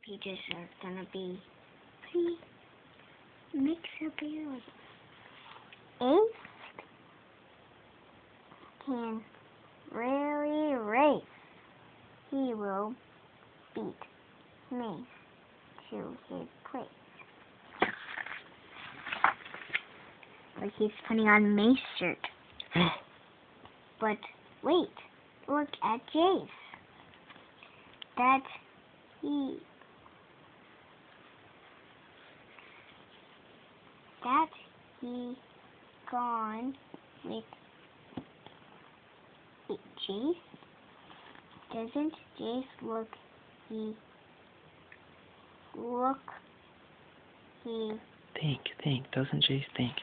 pages are gonna be pretty mix up here. Ace can really race. He will beat Mace to his place. Like he's putting on Mace shirt. But wait, look at Jace. That he gone with Jace. Doesn't Jace look he Think. Doesn't Jace think?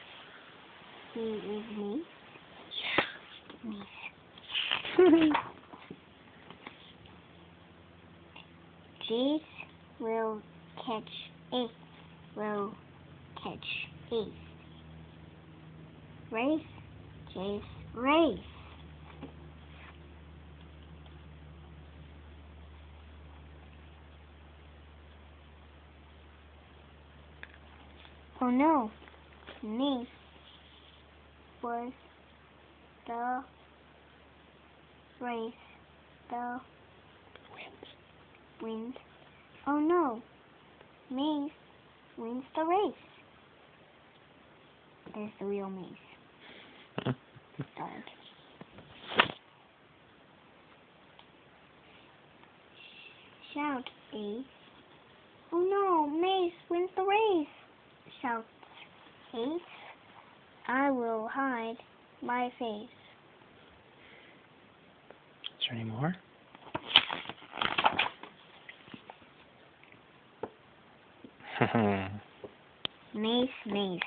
He is me? Yeah. Me. Jace will catch Ace. Race, Jace, race. Oh no, Mace was the race. The wins. Oh no, Mace wins the race. There's the real Mace. Dog. Shout, Ace. Oh no, Mace wins the race. Shouts Ace. I will hide my face. Is there any more? Mace.